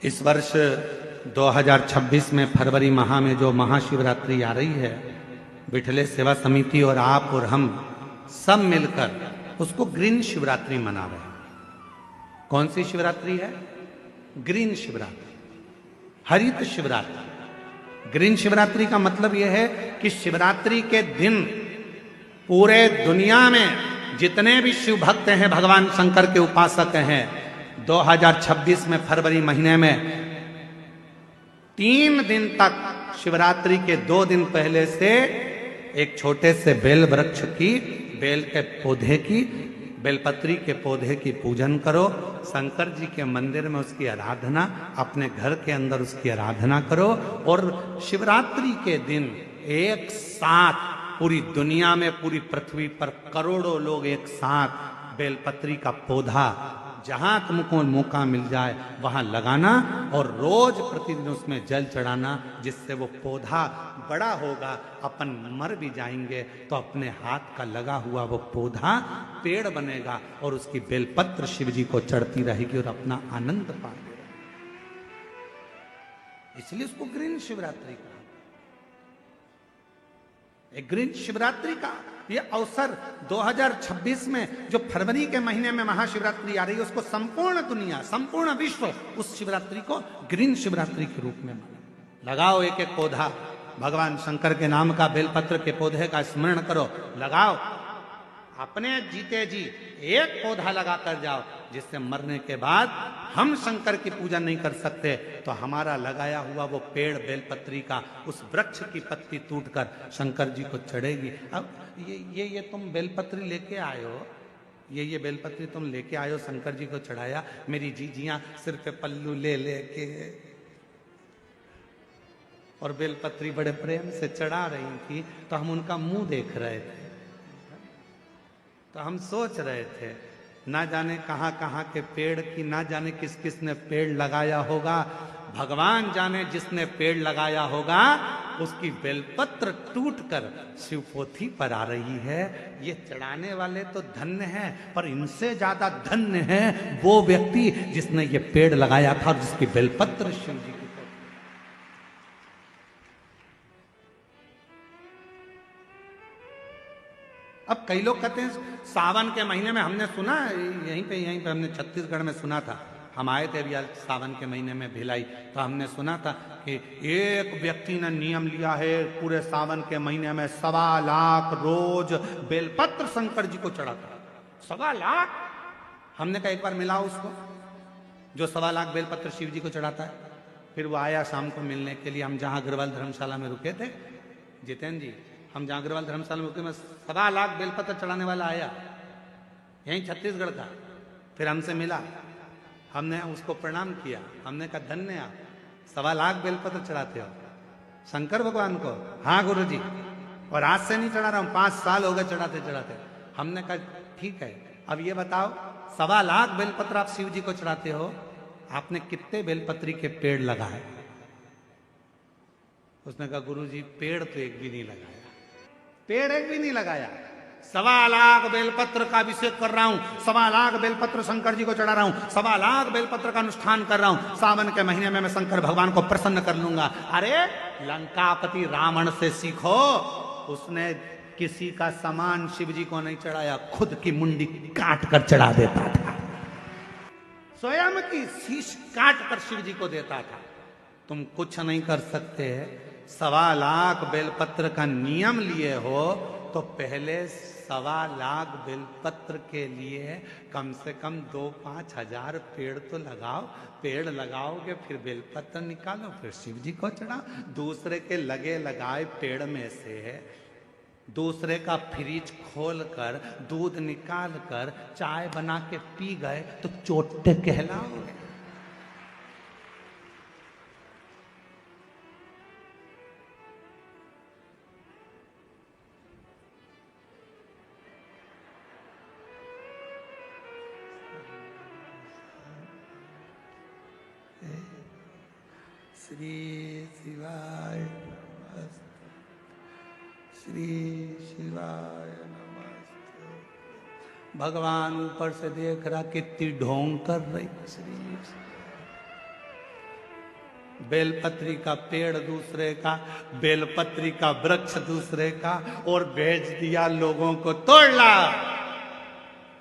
इस वर्ष 2026 में फरवरी माह में जो महाशिवरात्रि आ रही है, विठले सेवा समिति और आप और हम सब मिलकर उसको ग्रीन शिवरात्रि मना रहे हैं। कौन सी शिवरात्रि है? ग्रीन शिवरात्रि, हरित शिवरात्रि। ग्रीन शिवरात्रि का मतलब यह है कि शिवरात्रि के दिन पूरे दुनिया में जितने भी शिव भक्त हैं, भगवान शंकर के उपासक हैं, 2026 में फरवरी महीने में 3 दिन तक शिवरात्रि के 2 दिन पहले से एक छोटे से बेल वृक्ष की, बेल के पौधे की, बेलपत्री के पौधे की पूजन करो। शंकर जी के मंदिर में उसकी आराधना, अपने घर के अंदर उसकी आराधना करो। और शिवरात्रि के दिन एक साथ पूरी दुनिया में, पूरी पृथ्वी पर करोड़ों लोग एक साथ बेलपत्री का पौधा जहां तुमको मौका मिल जाए वहां लगाना और रोज प्रतिदिन उसमें जल चढ़ाना, जिससे वो पौधा बड़ा होगा। अपन मर भी जाएंगे तो अपने हाथ का लगा हुआ वो पौधा पेड़ बनेगा और उसकी बेलपत्र शिव जी को चढ़ती रहेगी और अपना आनंद पाएंगे। इसलिए उसको ग्रीन शिवरात्रि कहा। एक ग्रीन शिवरात्रि का ये अवसर 2026 में जो फरवरी के महीने में महाशिवरात्रि आ रही है, उसको संपूर्ण दुनिया, संपूर्ण विश्व उस शिवरात्रि को ग्रीन शिवरात्रि के रूप में माने। लगाओ एक एक पौधा, भगवान शंकर के नाम का बेलपत्र के पौधे का स्मरण करो, लगाओ। अपने जीते जी एक पौधा लगा कर जाओ, जिससे मरने के बाद हम शंकर की पूजा नहीं कर सकते तो हमारा लगाया हुआ वो पेड़ बेलपत्री का, उस वृक्ष की पत्ती टूटकर शंकर जी को चढ़ेगी। अब ये तुम बेलपत्री लेके आए हो, ये बेलपत्री तुम लेके आए हो, शंकर जी को चढ़ाया। मेरी जीजियां सिर पे पल्लू ले लेके और बेलपत्री बड़े प्रेम से चढ़ा रही थी, तो हम उनका मुंह देख रहे थे। तो हम सोच रहे थे, ना जाने कहां कहां के पेड़ की, ना जाने किस किस ने पेड़ लगाया होगा। भगवान जाने जिसने पेड़ लगाया होगा उसकी बेलपत्र टूटकर शिवपोथी पर आ रही है। ये चढ़ाने वाले तो धन्य हैं, पर इनसे ज्यादा धन्य है वो व्यक्ति जिसने ये पेड़ लगाया था और जिसकी बेलपत्र शिव जी की। अब कई लोग कहते हैं सावन के महीने में, हमने सुना यहीं पे हमने छत्तीसगढ़ में सुना था, हम आए थे अभी सावन के महीने में भिलाई, तो हमने सुना था कि एक व्यक्ति ने नियम लिया है पूरे सावन के महीने में 1.25 लाख रोज बेलपत्र शंकर जी को चढ़ाता। 1.25 लाख! हमने कहा एक बार मिलाओ उसको जो 1.25 लाख बेलपत्र शिव जी को चढ़ाता है। फिर वो आया शाम को मिलने के लिए, हम जहाँ अग्रवाल धर्मशाला में रुके थे, जितेंद्र जी, हम जहाँ अग्रवाल धर्मशाला में रुके में 1.25 लाख बेलपत्र चढ़ाने वाला आया, यहीं छत्तीसगढ़ का। फिर हमसे मिला, हमने उसको प्रणाम किया, हमने कहा धन्य आप, 1.25 लाख बेलपत्र चढ़ाते हो शंकर भगवान को। हाँ गुरु जी, और आज से नहीं चढ़ा रहा हूँ, 5 साल हो गए चढ़ाते चढ़ाते। हमने कहा ठीक है, अब ये बताओ 1.25 लाख बेलपत्र आप शिव जी को चढ़ाते हो, आपने कितने बेलपत्री के पेड़ लगाए? उसने कहा गुरु जी पेड़ तो एक भी नहीं लगाया, पेड़ एक भी नहीं लगाया। 1.25 लाख बेलपत्र का अभिषेक कर रहा हूं, 1.25 लाख बेलपत्र शंकर जी को चढ़ा रहा हूं, 1.25 लाख बेलपत्र का अनुष्ठान कर रहा हूं। सावन के महीने में मैं शंकर भगवान को प्रसन्न कर लूंगा। अरे लंकापति रावण से सीखो, उसने किसी का सामान शिव जी को नहीं चढ़ाया, खुद की मुंडी काट कर चढ़ा देता था, स्वयं की शीश काट कर शिव जी को देता था। तुम कुछ नहीं कर सकते। 1.25 लाख बेलपत्र का नियम लिए हो तो पहले 1.25 लाख बेलपत्र के लिए कम से कम 2-5 हजार पेड़ तो लगाओ। पेड़ लगाओगे फिर बेलपत्र निकालो, फिर शिव जी को चढ़ाओ। दूसरे के लगे लगाए पेड़ में से दूसरे का फ्रिज खोल कर दूध निकाल कर चाय बना के पी गए तो चोटे कहलाओगे। श्री शिवाय नमस्ते, श्री शिवाय नमस्ते। भगवान ऊपर से देख रहा कितनी ढोंग कर रही। श्री बेलपत्री का पेड़ दूसरे का, बेलपत्री का वृक्ष दूसरे का, और भेज दिया लोगों को, तोड़ ला।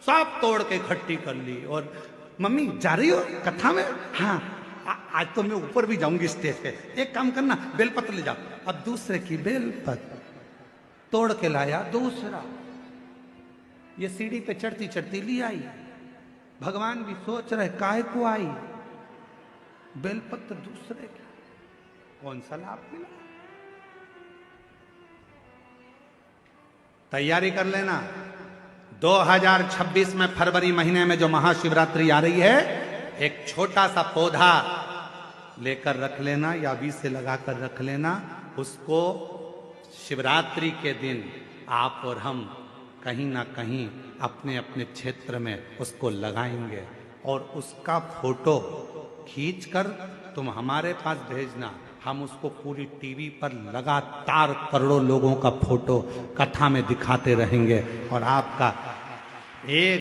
सब तोड़ के इकट्ठी कर ली। और मम्मी जा रही हो कथा में? हाँ, आज तो मैं ऊपर भी जाऊंगी स्टेज पे। एक काम करना, बेलपत्र ले जाओ। अब दूसरे की बेलपत्र तोड़ के लाया दूसरा। ये सीढ़ी पे चढ़ती चढ़ती ली आई। भगवान भी सोच रहे काय को आई, बेलपत्र दूसरे का, कौन सा लाभ मिला? तैयारी कर लेना, 2026 में फरवरी महीने में जो महाशिवरात्रि आ रही है, एक छोटा सा पौधा लेकर रख लेना या बीज से लगाकर रख लेना। उसको शिवरात्रि के दिन आप और हम कहीं ना कहीं अपने अपने क्षेत्र में उसको लगाएंगे, और उसका फोटो खींचकर तुम हमारे पास भेजना। हम उसको पूरी टीवी पर लगातार करोड़ों लोगों का फोटो कथा में दिखाते रहेंगे, और आपका एक